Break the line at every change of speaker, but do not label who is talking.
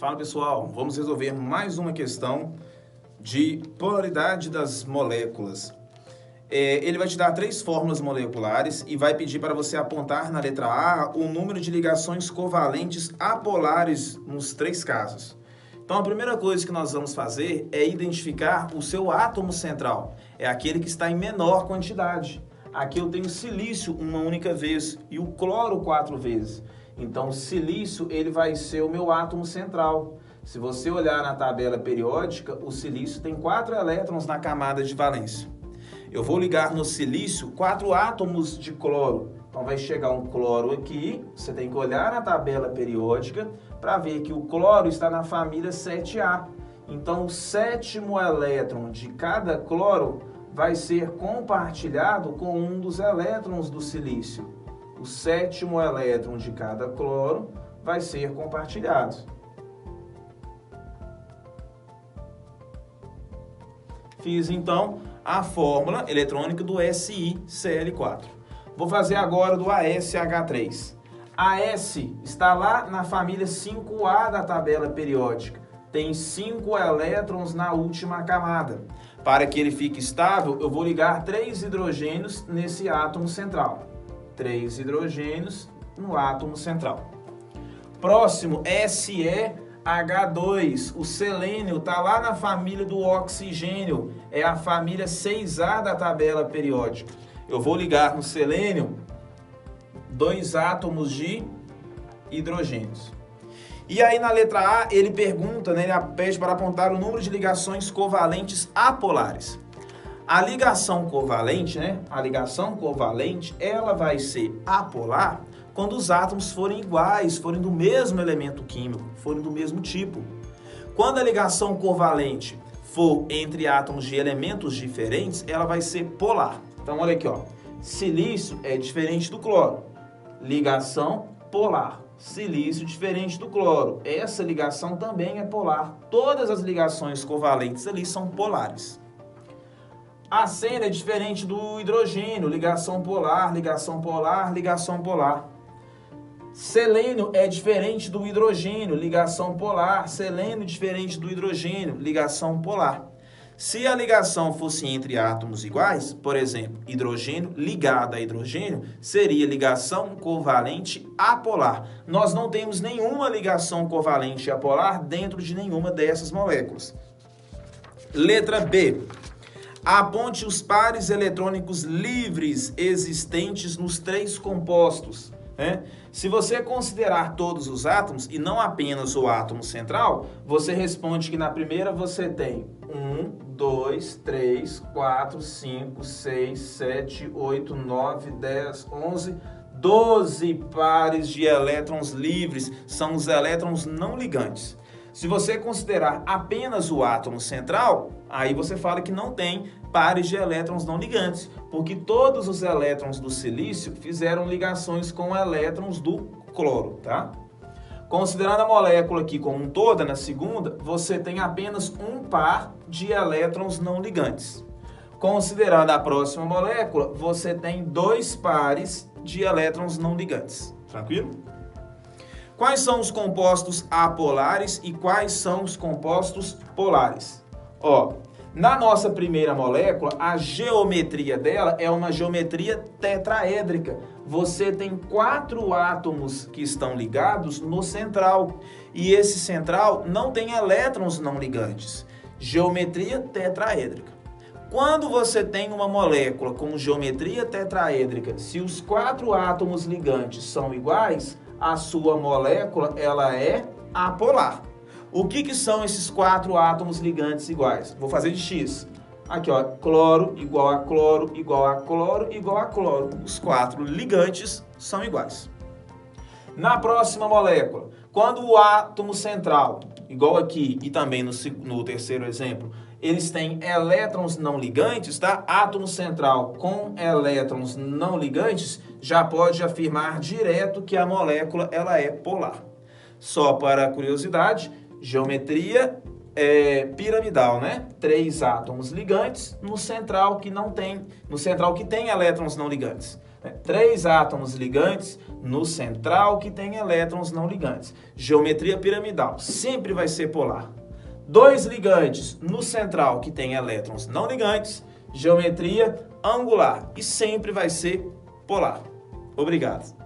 Fala pessoal, vamos resolver mais uma questão de polaridade das moléculas. Ele vai te dar 3 fórmulas moleculares e vai pedir para você apontar na letra A o número de ligações covalentes apolares nos 3 casos. Então a primeira coisa que nós vamos fazer é identificar o seu átomo central, é aquele que está em menor quantidade. Aqui eu tenho silício uma única vez e o cloro 4 vezes. Então, o silício ele vai ser o meu átomo central. Se você olhar na tabela periódica, o silício tem 4 elétrons na camada de valência. Eu vou ligar no silício 4 átomos de cloro. Então, vai chegar um cloro aqui. Você tem que olhar na tabela periódica para ver que o cloro está na família 7A. Então, o 7º elétron de cada cloro vai ser compartilhado com um dos elétrons do silício. O 7º elétron de cada cloro vai ser compartilhado. Fiz então a fórmula eletrônica do SiCl4. Vou fazer agora do AsH3. AS está lá na família 5A da tabela periódica. Tem 5 elétrons na última camada. Para que ele fique estável, eu vou ligar 3 hidrogênios nesse átomo central. 3 hidrogênios no átomo central. Próximo, SeH2. O selênio está lá na família do oxigênio. É a família 6A da tabela periódica. Eu vou ligar no selênio 2 átomos de hidrogênios. E aí na letra A ele pergunta, né, ele pede para apontar o número de ligações covalentes apolares. A ligação covalente, ela vai ser apolar quando os átomos forem iguais, forem do mesmo elemento químico, forem do mesmo tipo. Quando a ligação covalente for entre átomos de elementos diferentes, ela vai ser polar. Então olha aqui, ó. Silício é diferente do cloro. Ligação polar. Silício diferente do cloro. Essa ligação também é polar. Todas as ligações covalentes ali são polares. Aceno é diferente do hidrogênio, ligação polar, ligação polar, ligação polar. Selênio é diferente do hidrogênio, ligação polar. Selênio diferente do hidrogênio, ligação polar. Se a ligação fosse entre átomos iguais, por exemplo, hidrogênio ligado a hidrogênio, seria ligação covalente apolar. Nós não temos nenhuma ligação covalente apolar dentro de nenhuma dessas moléculas. Letra B. Aponte os pares eletrônicos livres existentes nos 3 compostos. Se você considerar todos os átomos e não apenas o átomo central, você responde que na primeira você tem 1, 2, 3, 4, 5, 6, 7, 8, 9, 10, 11, 12 pares de elétrons livres, são os elétrons não ligantes. Se você considerar apenas o átomo central, aí você fala que não tem pares de elétrons não ligantes, porque todos os elétrons do silício fizeram ligações com elétrons do cloro, tá? Considerando a molécula aqui como um toda, na segunda, você tem apenas um par de elétrons não ligantes. Considerando a próxima molécula, você tem 2 pares de elétrons não ligantes. Tranquilo? Quais são os compostos apolares e quais são os compostos polares? Ó, na nossa primeira molécula, a geometria dela é uma geometria tetraédrica. Você tem 4 átomos que estão ligados no central. E esse central não tem elétrons não ligantes. Geometria tetraédrica. Quando você tem uma molécula com geometria tetraédrica, se os 4 átomos ligantes são iguais, a sua molécula ela é apolar. O que são esses 4 átomos ligantes iguais? Vou fazer de X. Aqui, ó, cloro igual a cloro, igual a cloro, igual a cloro. Os 4 ligantes são iguais. Na próxima molécula, quando o átomo central, igual aqui e também no terceiro exemplo, eles têm elétrons não ligantes, tá? Átomo central com elétrons não ligantes, já pode afirmar direto que a molécula ela é polar. Só para curiosidade, geometria piramidal, né? 3 átomos ligantes no central que não tem, no central que tem elétrons não ligantes. né? 3 átomos ligantes no central que tem elétrons não ligantes. Geometria piramidal sempre vai ser polar. 2 ligantes no central que tem elétrons não ligantes. Geometria angular e sempre vai ser polar. Obrigado.